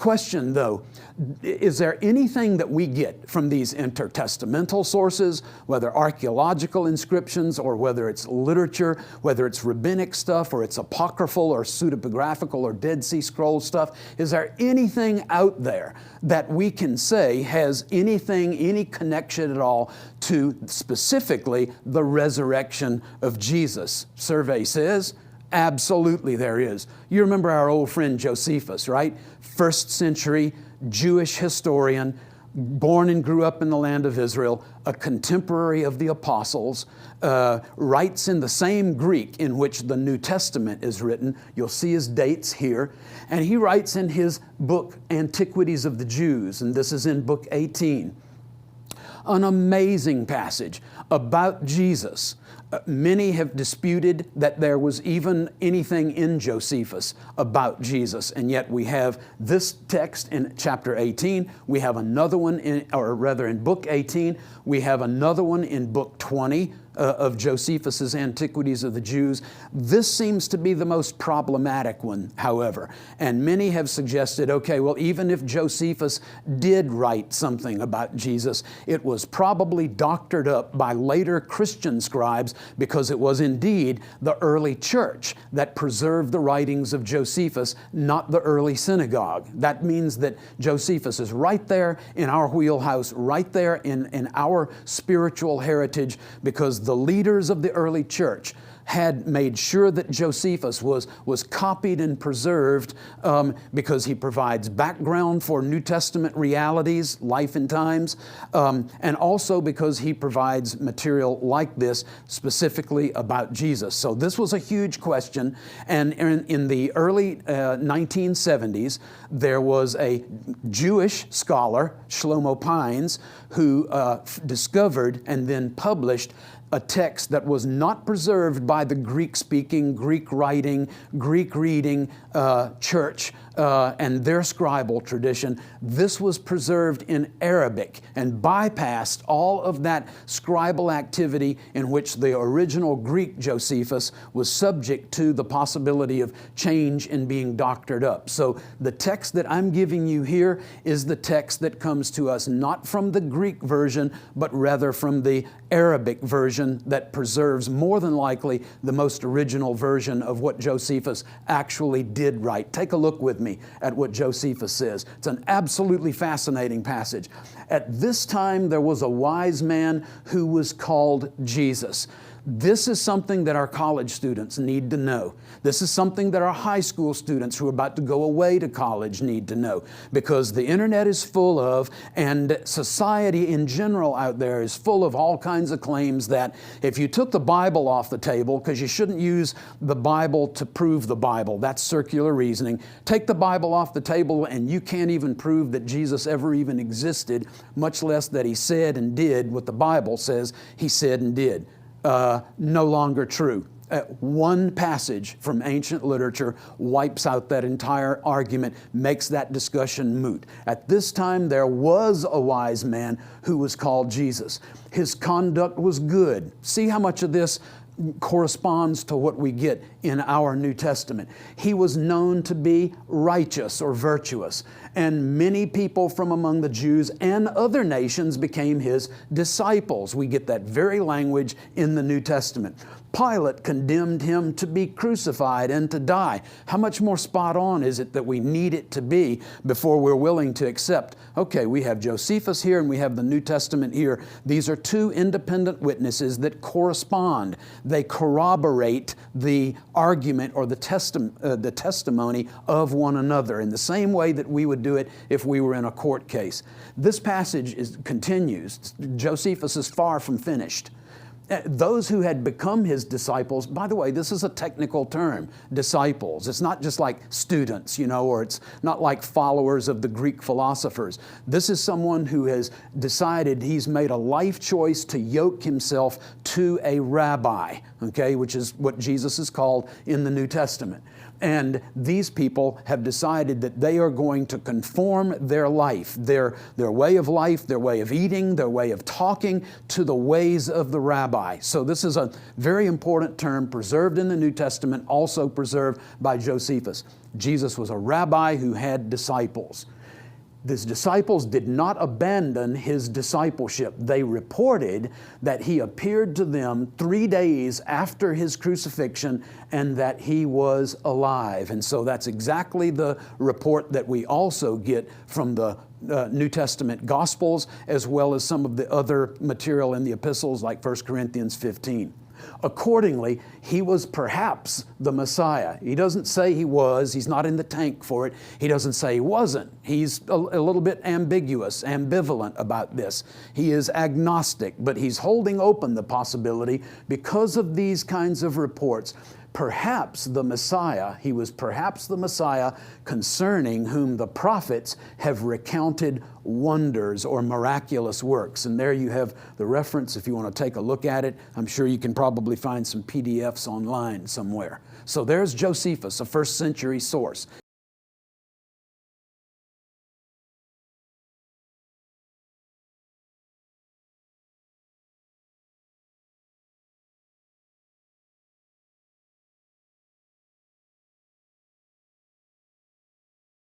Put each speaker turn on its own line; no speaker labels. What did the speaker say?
Question though, is there anything that we get from these intertestamental sources, whether archaeological inscriptions or whether it's literature, whether it's rabbinic stuff or it's apocryphal or pseudepigraphical or Dead Sea Scroll stuff, is there anything out there that we can say has any connection at all to specifically the resurrection of Jesus? Survey says, absolutely there is. You remember our old friend Josephus, right? First century Jewish historian, born and grew up in the land of Israel, a contemporary of the apostles, writes in the same Greek in which the New Testament is written. You'll see his dates here. And he writes in his book, Antiquities of the Jews, and this is in book 18, an amazing passage about Jesus. Many have disputed that there was even anything in Josephus about Jesus, and yet we have this text in chapter 18. We have another one in book 18. We have another one in book 20 of Josephus's Antiquities of the Jews. This seems to be the most problematic one, however. And many have suggested, okay, well, even if Josephus did write something about Jesus, it was probably doctored up by later Christian scribes, because it was indeed the early church that preserved the writings of Josephus, not the early synagogue. That means that Josephus is right there in our wheelhouse, right there in our spiritual heritage, because the leaders of the early church had made sure that Josephus was copied and preserved because he provides background for New Testament realities, life and times, and also because he provides material like this specifically about Jesus. So this was a huge question, and in the early 1970s, there was a Jewish scholar, Shlomo Pines, who discovered and then published a text that was not preserved by the Greek-speaking, Greek-writing, Greek-reading church and their scribal tradition. This was preserved in Arabic and bypassed all of that scribal activity in which the original Greek Josephus was subject to the possibility of change and being doctored up. So the text that I'm giving you here is the text that comes to us not from the Greek version, but rather from the Arabic version that preserves more than likely the most original version of what Josephus actually did write. Take a look with me at what Josephus says. It's an absolutely fascinating passage. At this time, there was a wise man who was called Jesus. This is something that our college students need to know. This is something that our high school students who are about to go away to college need to know, because the internet is full of, and society in general out there is full of all kinds of claims that if you took the Bible off the table, because you shouldn't use the Bible to prove the Bible, that's circular reasoning. Take the Bible off the table and you can't even prove that Jesus ever even existed, much less that he said and did what the Bible says he said and did. No longer true. One passage from ancient literature wipes out that entire argument, makes that discussion moot. At this time, there was a wise man who was called Jesus. His conduct was good. See how much of this corresponds to what we get in our New Testament. He was known to be righteous or virtuous, and many people from among the Jews and other nations became his disciples. We get that very language in the New Testament. Pilate condemned him to be crucified and to die. How much more spot on is it that we need it to be before we're willing to accept, okay, we have Josephus here and we have the New Testament here. These are two independent witnesses that correspond. They corroborate the argument or the testimony of one another in the same way that we would do it if we were in a court case. This passage continues. Josephus is far from finished. Those who had become his disciples, by the way, this is a technical term, disciples. It's not just like students, or it's not like followers of the Greek philosophers. This is someone who has decided he's made a life choice to yoke himself to a rabbi, okay, which is what Jesus is called in the New Testament. And these people have decided that they are going to conform their life, their way of life, their way of eating, their way of talking, to the ways of the rabbi. So this is a very important term preserved in the New Testament, also preserved by Josephus. Jesus was a rabbi who had disciples. His disciples did not abandon his discipleship. They reported that he appeared to them 3 days after his crucifixion and that he was alive. And so that's exactly the report that we also get from the New Testament Gospels, as well as some of the other material in the epistles like 1 Corinthians 15. Accordingly, he was perhaps the Messiah. He doesn't say he was. He's not in the tank for it. He doesn't say he wasn't. He's a little bit ambiguous, ambivalent about this. He is agnostic, but he's holding open the possibility, because of these kinds of reports, perhaps the Messiah, he was perhaps the Messiah concerning whom the prophets have recounted wonders or miraculous works. And there you have the reference if you want to take a look at it. I'm sure you can probably find some PDFs online somewhere. So there's Josephus, a first century source.